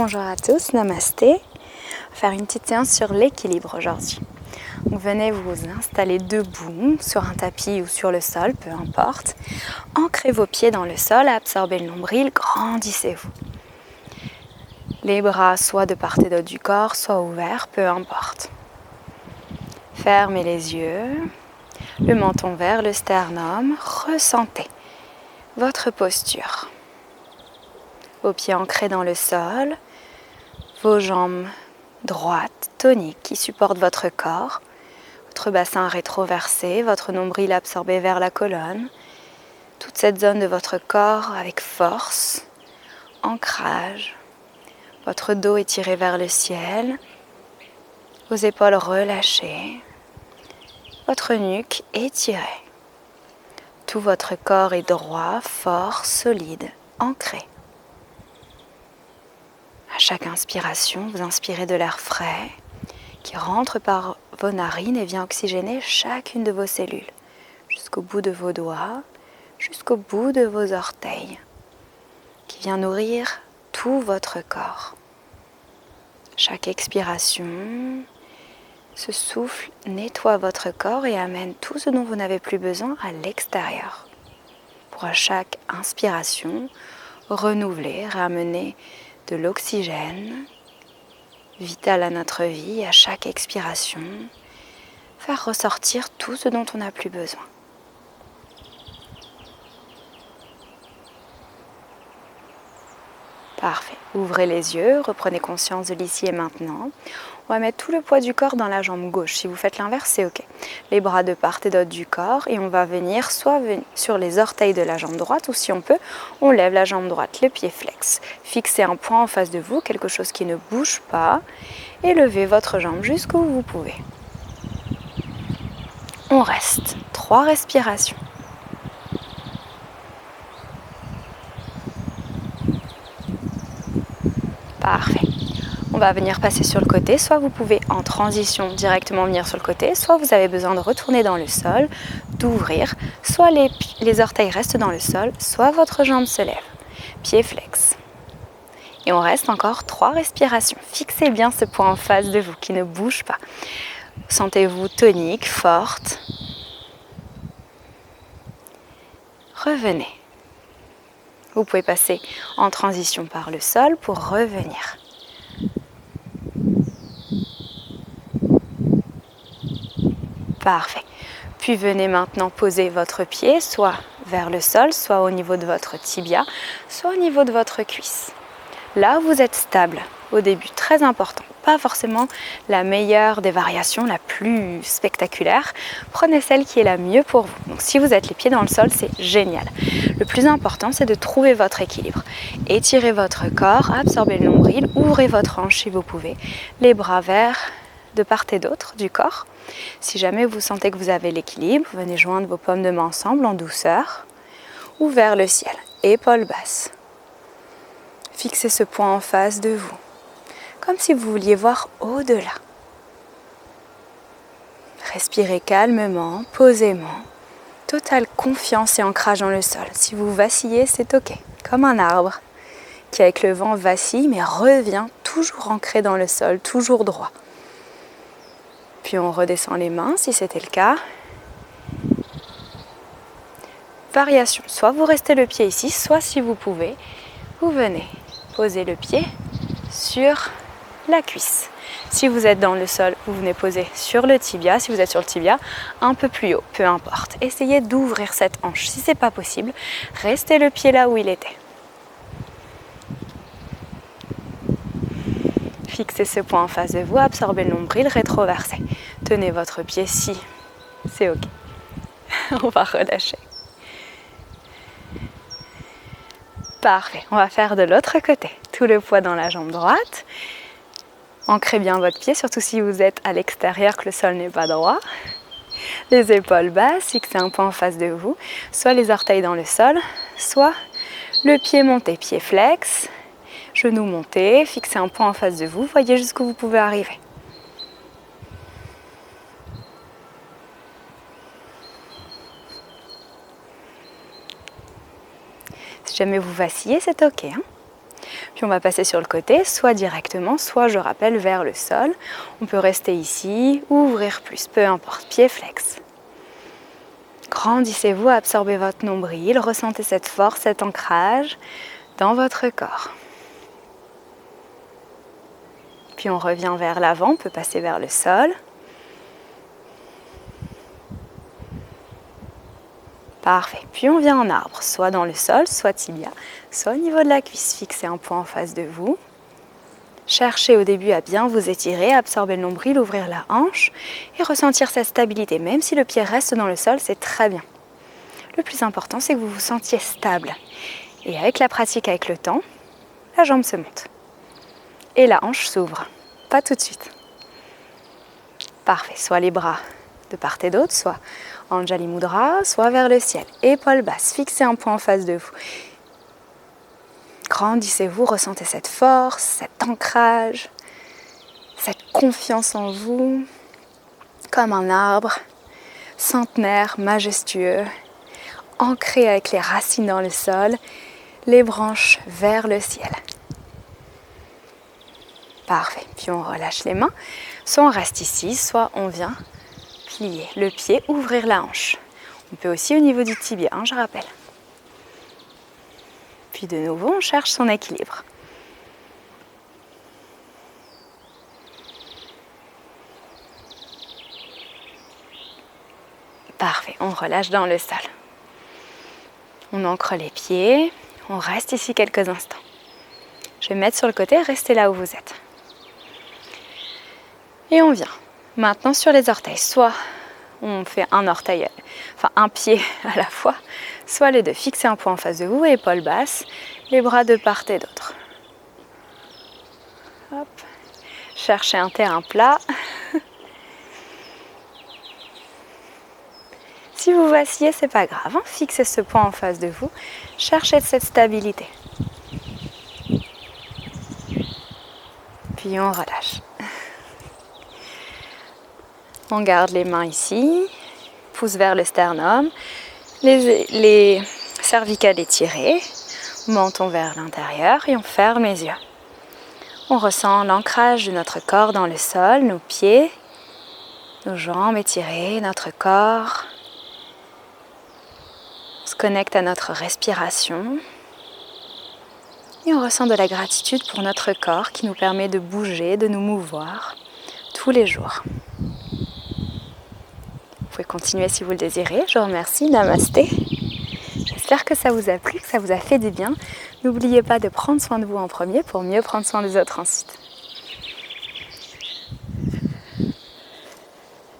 bonjour à tous, namasté. On va faire une petite séance sur l'équilibre aujourd'hui. Donc venez vous installer debout sur un tapis ou sur le sol, peu importe. Ancrez vos pieds dans le sol, absorbez le nombril, grandissez-vous. Les bras soit de part et d'autre du corps, soit ouverts, peu importe. Fermez les yeux, le menton vers le sternum, ressentez votre posture. Vos pieds ancrés dans le sol, vos jambes droites, toniques, qui supportent votre corps, votre bassin rétroversé, votre nombril absorbé vers la colonne, toute cette zone de votre corps avec force, ancrage, votre dos étiré vers le ciel, vos épaules relâchées, votre nuque étirée. Tout votre corps est droit, fort, solide, ancré. À chaque inspiration, vous inspirez de l'air frais qui rentre par vos narines et vient oxygéner chacune de vos cellules, jusqu'au bout de vos doigts, jusqu'au bout de vos orteils, qui vient nourrir tout votre corps. Chaque expiration, ce souffle nettoie votre corps et amène tout ce dont vous n'avez plus besoin à l'extérieur. Pour à chaque inspiration, renouveler, ramener de l'oxygène vital à notre vie, à chaque expiration, faire ressortir tout ce dont on n'a plus besoin. Parfait. Ouvrez les yeux, reprenez conscience de l'ici et maintenant. On va mettre tout le poids du corps dans la jambe gauche. Si vous faites l'inverse, c'est ok. Les bras de part et d'autre du corps et on va venir soit sur les orteils de la jambe droite ou si on peut, on lève la jambe droite, le pied flex. Fixez un point en face de vous, quelque chose qui ne bouge pas et levez votre jambe jusqu'où vous pouvez. On reste. 3 respirations. Parfait. On va venir passer sur le côté. Soit vous pouvez en transition directement venir sur le côté, soit vous avez besoin de retourner dans le sol, d'ouvrir. Soit les orteils restent dans le sol, soit votre jambe se lève. Pied flex. Et on reste encore 3 respirations. Fixez bien ce point en face de vous qui ne bouge pas. Sentez-vous tonique, forte. Revenez. Vous pouvez passer en transition par le sol pour revenir. Parfait. Puis venez maintenant poser votre pied soit vers le sol, soit au niveau de votre tibia, soit au niveau de votre cuisse. Là, vous êtes stable au début, très important. Pas forcément la meilleure des variations, la plus spectaculaire. Prenez celle qui est la mieux pour vous. Donc si vous êtes les pieds dans le sol, c'est génial. Le plus important, c'est de trouver votre équilibre. Étirez votre corps, absorbez le nombril, ouvrez votre hanche si vous pouvez. Les bras vers de part et d'autre du corps. Si jamais vous sentez que vous avez l'équilibre, venez joindre vos paumes de main ensemble en douceur ou vers le ciel. Épaules basses. Fixez ce point en face de vous, comme si vous vouliez voir au-delà. Respirez calmement, posément, totale confiance et ancrage dans le sol. Si vous vacillez, c'est ok, comme un arbre qui avec le vent vacille mais revient toujours ancré dans le sol, toujours droit. Puis on redescend les mains si c'était le cas. Variation, soit vous restez le pied ici, soit si vous pouvez, vous venez poser le pied sur la cuisse. Si vous êtes dans le sol, vous venez poser sur le tibia. Si vous êtes sur le tibia, un peu plus haut, peu importe. Essayez d'ouvrir cette hanche. Si ce n'est pas possible, restez le pied là où il était. Fixez ce point en face de vous, absorbez le nombril, rétroversez. Tenez votre pied si c'est ok. On va relâcher. Parfait, on va faire de l'autre côté. Tout le poids dans la jambe droite. Ancrez bien votre pied, surtout si vous êtes à l'extérieur, que le sol n'est pas droit. Les épaules basses, fixez un point en face de vous. Soit les orteils dans le sol, soit le pied monté, pied flex. Genoux montés, fixez un point en face de vous. Voyez jusqu'où vous pouvez arriver. Si jamais vous vacillez, c'est ok. Puis on va passer sur le côté, soit directement, soit je rappelle vers le sol. On peut rester ici ou ouvrir plus, peu importe, pied flex. Grandissez-vous, absorbez votre nombril, ressentez cette force, cet ancrage dans votre corps. Puis on revient vers l'avant, on peut passer vers le sol. Parfait. Puis on vient en arbre, soit dans le sol, soit tibia, soit au niveau de la cuisse. Fixez un point en face de vous. Cherchez au début à bien vous étirer, absorber le nombril, ouvrir la hanche et ressentir cette stabilité. Même si le pied reste dans le sol, c'est très bien. Le plus important, c'est que vous vous sentiez stable. Et avec la pratique, avec le temps, la jambe se monte. Et la hanche s'ouvre. Pas tout de suite. Parfait. Soit les bras de part et d'autre, soit Anjali Mudra, soit vers le ciel. Épaules basses, fixez un point en face de vous. Grandissez-vous, ressentez cette force, cet ancrage, cette confiance en vous, comme un arbre centenaire, majestueux, ancré avec les racines dans le sol, les branches vers le ciel. Parfait. Puis on relâche les mains. Soit on reste ici, soit on vient plier le pied, ouvrir la hanche. On peut aussi au niveau du tibia, je rappelle. Puis de nouveau, on cherche son équilibre. Parfait. On relâche dans le sol. On ancre les pieds. On reste ici quelques instants. Je vais me mettre sur le côté, restez là où vous êtes. Et on vient maintenant sur les orteils. Soit on fait un pied à la fois, soit les deux. Fixez un point en face de vous, épaules basses, les bras de part et d'autre. Hop. Cherchez un terrain plat. Si vous vacillez, c'est pas grave. Fixez ce point en face de vous. Cherchez cette stabilité. Puis on relâche. On garde les mains ici, pouce vers le sternum, les cervicales étirées, menton vers l'intérieur et on ferme les yeux. On ressent l'ancrage de notre corps dans le sol, nos pieds, nos jambes étirées, notre corps. On se connecte à notre respiration et on ressent de la gratitude pour notre corps qui nous permet de bouger, de nous mouvoir tous les jours. Vous pouvez continuer si vous le désirez. Je vous remercie. Namasté. J'espère que ça vous a plu, que ça vous a fait du bien. N'oubliez pas de prendre soin de vous en premier pour mieux prendre soin des autres ensuite.